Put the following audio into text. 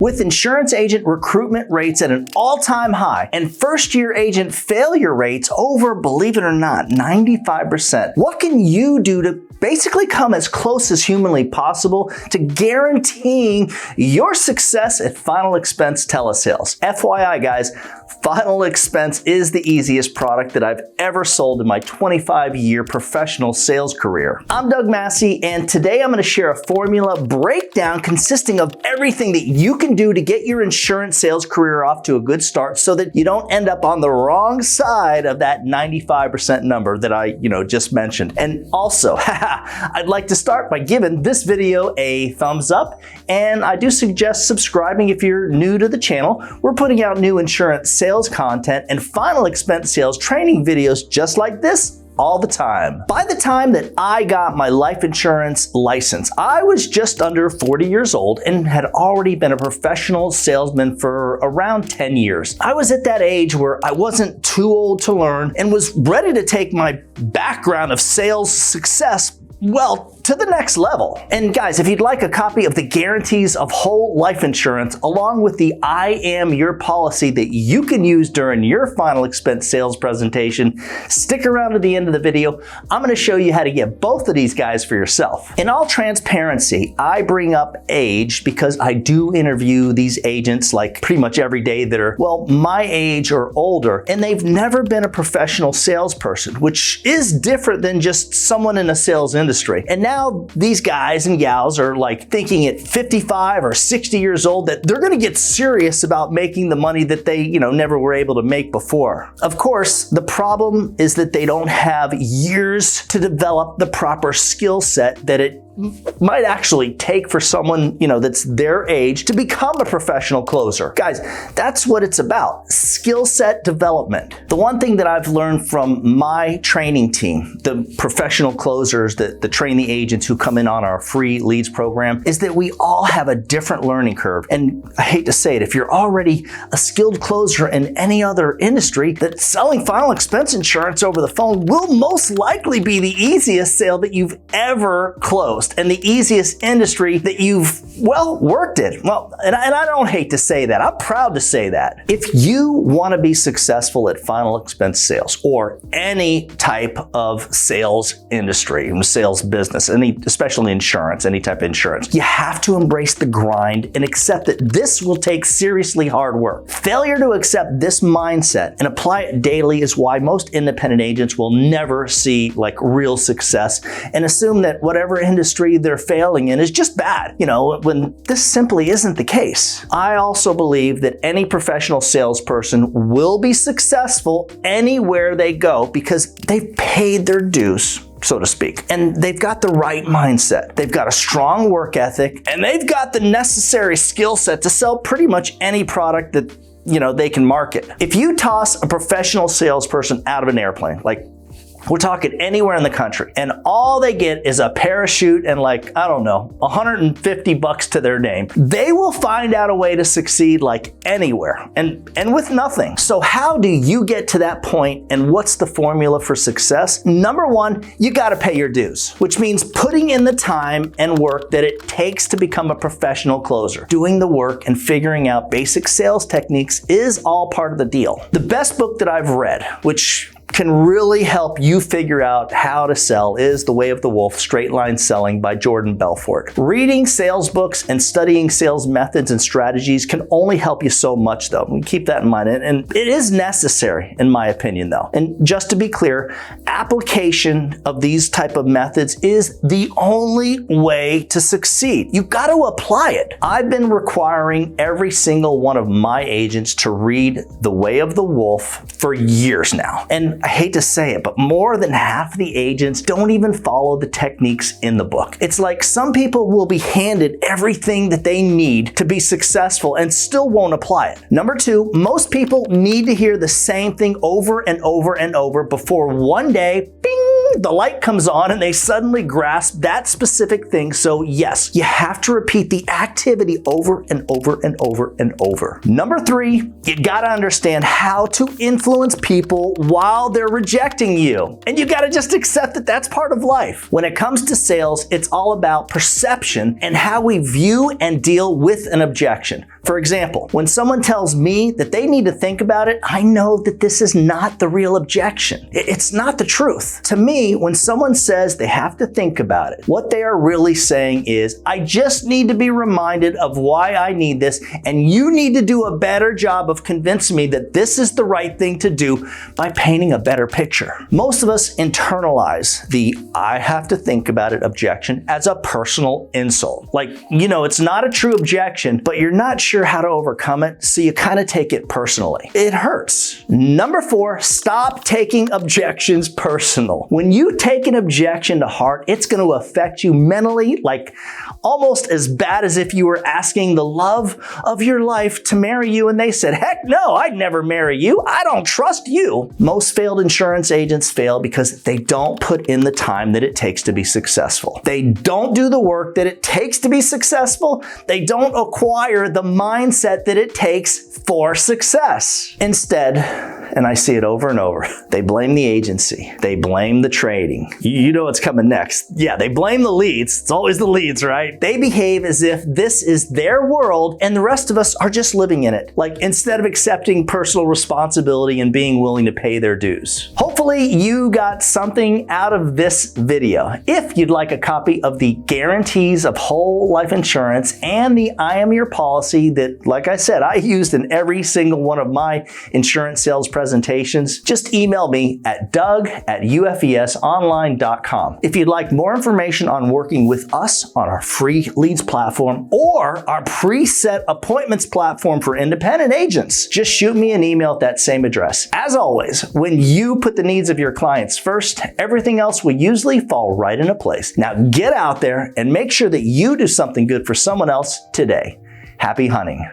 With insurance agent recruitment rates at an all-time high and first-year agent failure rates over, believe it or not, 95%, what can you do to basically come as close as humanly possible to guaranteeing your success at Final Expense Telesales? FYI, guys, Final Expense is the easiest product that I've ever sold in my 25-year professional sales career. I'm Doug Massey, and today I'm going to share a formula breakdown consisting of everything that you can do to get your insurance sales career off to a good start so that you don't end up on the wrong side of that 95% number that I just mentioned. And also, I'd like to start by giving this video a thumbs up, and I do suggest subscribing if you're new to the channel. We're putting out new insurance sales content and Final Expense sales training videos just like this all the time. By the time that I got my life insurance license, I was just under 40 years old and had already been a professional salesman for around 10 years. I was at that age where I wasn't too old to learn and was ready to take my background of sales success, well, to the next level. And guys, if you'd like a copy of the guarantees of whole life insurance, along with the I Am Your policy that you can use during your Final Expense sales presentation, stick around to the end of the video. I'm going to show you how to get both of these guys for yourself. In all transparency, I bring up age because I do interview these agents like pretty much every day that are, well, my age or older, and they've never been a professional salesperson, which is different than just someone in a sales industry. And now these guys and gals are like thinking at 55 or 60 years old that they're going to get serious about making the money that they, never were able to make before. Of course, the problem is that they don't have years to develop the proper skill set that it might actually take for someone, that's their age to become a professional closer. Guys, that's what it's about. Skill set development. The one thing that I've learned from my training team, the professional closers that train the agents who come in on our free leads program, is that we all have a different learning curve. And I hate to say it, if you're already a skilled closer in any other industry, that selling Final Expense insurance over the phone will most likely be the easiest sale that you've ever closed and the easiest industry that you've, well, worked in. Well, and I don't hate to say that. I'm proud to say that. If you want to be successful at Final Expense sales or any type of sales industry, sales business, especially insurance, any type of insurance, you have to embrace the grind and accept that this will take seriously hard work. Failure to accept this mindset and apply it daily is why most independent agents will never see like real success and assume that whatever industry they're failing in is just bad, when this simply isn't the case. I also believe that any professional salesperson will be successful anywhere they go because they've paid their dues, so to speak. And they've got the right mindset. They've got a strong work ethic, and they've got the necessary skill set to sell pretty much any product that, they can market. If you toss a professional salesperson out of an airplane, like we're talking anywhere in the country, and all they get is a parachute and like, I don't know, $150 to their name, they will find out a way to succeed like anywhere and with nothing. So how do you get to that point, and what's the formula for success? Number one, you got to pay your dues, which means putting in the time and work that it takes to become a professional closer. Doing the work and figuring out basic sales techniques is all part of the deal. The best book that I've read, which can really help you figure out how to sell, is The Way of the Wolf, Straight Line Selling by Jordan Belfort. Reading sales books and studying sales methods and strategies can only help you so much though. Keep that in mind. And it is necessary in my opinion though. And just to be clear, application of these type of methods is the only way to succeed. You've got to apply it. I've been requiring every single one of my agents to read The Way of the Wolf for years now. And I hate to say it, but more than half the agents don't even follow the techniques in the book. It's like some people will be handed everything that they need to be successful and still won't apply it. Number two, most people need to hear the same thing over and over and over before one day, bing, the light comes on and they suddenly grasp that specific thing. So yes, you have to repeat the activity over and over and over and over. Number three, you gotta understand how to influence people while they're rejecting you. And you gotta just accept that that's part of life. When it comes to sales, it's all about perception and how we view and deal with an objection. For example, when someone tells me that they need to think about it, I know that this is not the real objection. It's not the truth. To me, when someone says they have to think about it, what they are really saying is, I just need to be reminded of why I need this, and you need to do a better job of convincing me that this is the right thing to do by painting a better picture. Most of us internalize the I have to think about it objection as a personal insult. Like, it's not a true objection, but you're not sure how to overcome it, so you kind of take it personally. It hurts. Number 4, stop taking objections personal. When you take an objection to heart, it's going to affect you mentally, like almost as bad as if you were asking the love of your life to marry you and they said, heck no, I'd never marry you. I don't trust you. Most failed insurance agents fail because they don't put in the time that it takes to be successful. They don't do the work that it takes to be successful. They don't acquire the mindset that it takes for success. Instead, and I see it over and over, they blame the agency. They blame the trading. You know what's coming next. Yeah, they blame the leads. It's always the leads, right? They behave as if this is their world and the rest of us are just living in it. Like, instead of accepting personal responsibility and being willing to pay their dues. Hopefully you got something out of this video. If you'd like a copy of the guarantees of whole life insurance and the I Am Your Policy that, like I said, I used in every single one of my insurance sales presentations, just email me at doug@ufesonline.com. If you'd like more information on working with us on our free leads platform or our preset appointments platform for independent agents, just shoot me an email at that same address. As always, when you put the needs of your clients first, everything else will usually fall right into place. Now get out there and make sure that you do something good for someone else today. Happy hunting.